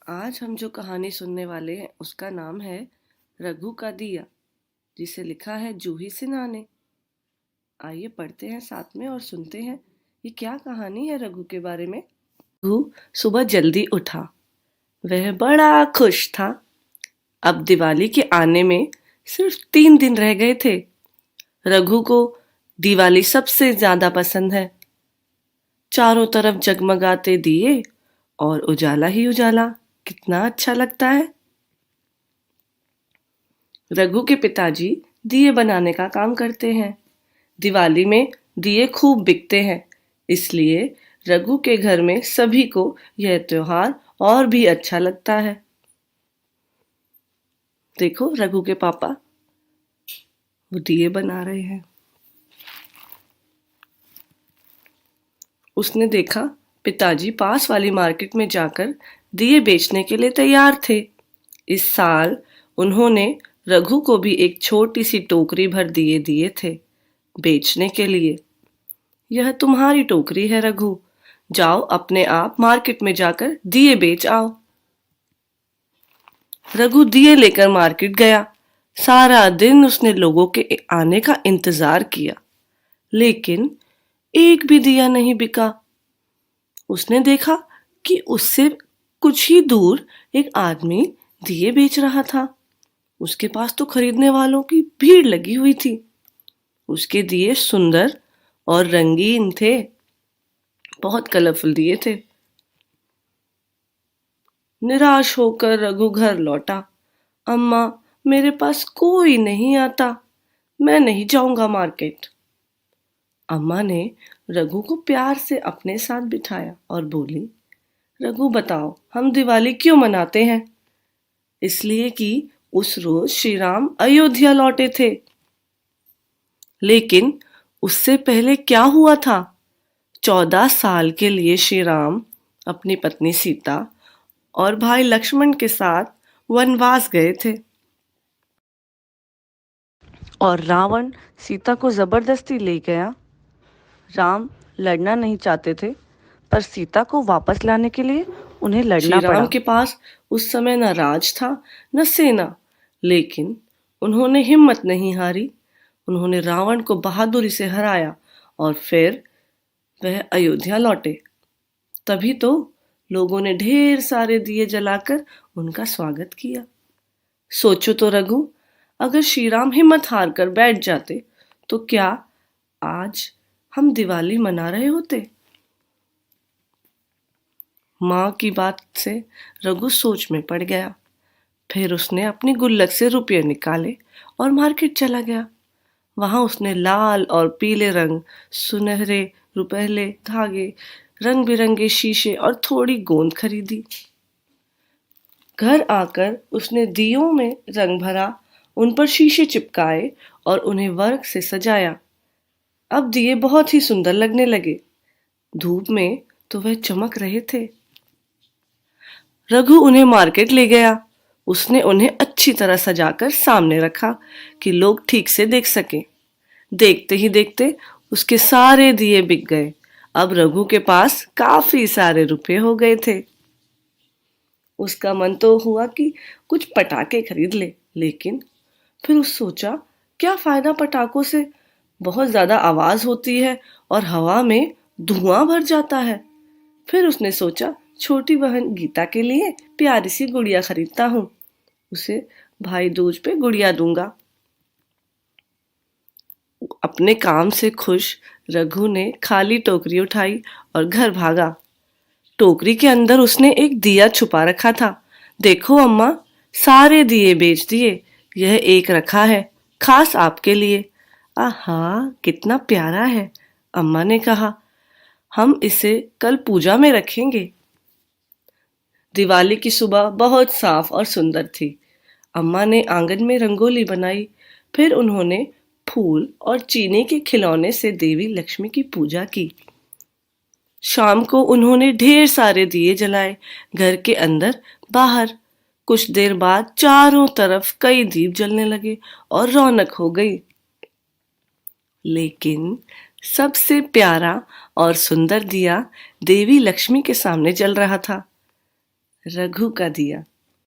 आज हम जो कहानी सुनने वाले हैं उसका नाम है रघु का दिया, जिसे लिखा है जूही सिन्हा ने। आइए पढ़ते हैं साथ में और सुनते हैं ये क्या कहानी है रघु के बारे में। रघु सुबह जल्दी उठा। वह बड़ा खुश था। अब दिवाली के आने में सिर्फ 3 दिन रह गए थे। रघु को दिवाली सबसे ज्यादा पसंद है। चारों तरफ जगमगाते दिए और उजाला ही उजाला, कितना अच्छा लगता है। रघु के पिताजी दिए बनाने का काम करते हैं। दिवाली में दिए खूब बिकते हैं, इसलिए रघु के घर में सभी को यह त्योहार और भी अच्छा लगता है। देखो रघु के पापा वो दिए बना रहे हैं। उसने देखा पिताजी पास वाली मार्केट में जाकर दिए बेचने के लिए तैयार थे। इस साल उन्होंने रघु को भी एक छोटी सी टोकरी भर दिए दिए थे बेचने के लिए। यह तुम्हारी टोकरी है रघु, जाओ अपने आप मार्केट में जाकर दिए बेच आओ। रघु दिए लेकर मार्केट गया। सारा दिन उसने लोगों के आने का इंतजार किया, लेकिन एक भी दिया नहीं बिका। उसने देखा कि उससे कुछ ही दूर एक आदमी दिए बेच रहा था। उसके पास तो खरीदने वालों की भीड़ लगी हुई थी। उसके दिए सुंदर और रंगीन थे, बहुत कलरफुल दिए थे। निराश होकर रघु घर लौटा। अम्मा, मेरे पास कोई नहीं आता, मैं नहीं जाऊंगा मार्केट। अम्मा ने रघु को प्यार से अपने साथ बिठाया और बोली, रघु बताओ, हम दिवाली क्यों मनाते हैं? इसलिए कि उस रोज श्री राम अयोध्या लौटे थे। लेकिन उससे पहले क्या हुआ था? 14 साल के लिए श्री राम अपनी पत्नी सीता और भाई लक्ष्मण के साथ वनवास गए थे और रावण सीता को जबरदस्ती ले गया। राम लड़ना नहीं चाहते थे, पर सीता को वापस लाने के लिए उन्हें लड़ना पड़ा। श्री राम के पास उस समय न राज था न सेना, लेकिन उन्होंने हिम्मत नहीं हारी। उन्होंने रावण को बहादुरी से हराया और फिर वह अयोध्या लौटे। तभी तो लोगों ने ढेर सारे दिए जलाकर उनका स्वागत किया। सोचो तो रघु, अगर श्री राम हिम्मत हार कर बैठ जाते तो क्या आज हम दिवाली मना रहे होते? माँ की बात से रघु सोच में पड़ गया। फिर उसने अपनी गुल्लक से रुपये निकाले और मार्केट चला गया। वहां उसने लाल और पीले रंग, सुनहरे रुपहले धागे, रंग बिरंगे शीशे और थोड़ी गोंद खरीदी। घर आकर उसने दियों में रंग भरा, उन पर शीशे चिपकाए और उन्हें वर्क से सजाया। अब दिए बहुत ही सुंदर लगने लगे। धूप में तो वह चमक रहे थे। रघु उन्हें मार्केट ले गया। उसने उन्हें अच्छी तरह सजाकर सामने रखा कि लोग ठीक से देख सकें। देखते ही देखते उसके सारे दिए बिक गए। अब रघु के पास काफी सारे रुपए हो गए थे। उसका मन तो हुआ कि कुछ पटाखे खरीद ले, लेकिन फिर उस सोचा, क्या फायदा पटाखों से? बहुत ज्यादा आवाज होती है और हवा में धुआं भर जाता है। फिर उसने सोचा, छोटी बहन गीता के लिए प्यारी सी गुड़िया खरीदता हूँ, उसे भाई दूज पे गुड़िया दूंगा। अपने काम से खुश रघु ने खाली टोकरी उठाई और घर भागा। टोकरी के अंदर उसने एक दिया छुपा रखा था। देखो अम्मा, सारे दिए बेच दिए, यह एक रखा है खास आपके लिए। आहा, कितना प्यारा है, अम्मा ने कहा। हम इसे कल पूजा में रखेंगे। दिवाली की सुबह बहुत साफ और सुंदर थी। अम्मा ने आंगन में रंगोली बनाई। फिर उन्होंने फूल और चीनी के खिलौने से देवी लक्ष्मी की पूजा की। शाम को उन्होंने ढेर सारे दिए जलाए, घर के अंदर बाहर। कुछ देर बाद चारों तरफ कई दीप जलने लगे और रौनक हो गई। लेकिन सबसे प्यारा और सुंदर दिया देवी लक्ष्मी के सामने जल रहा था। रघु का दिया।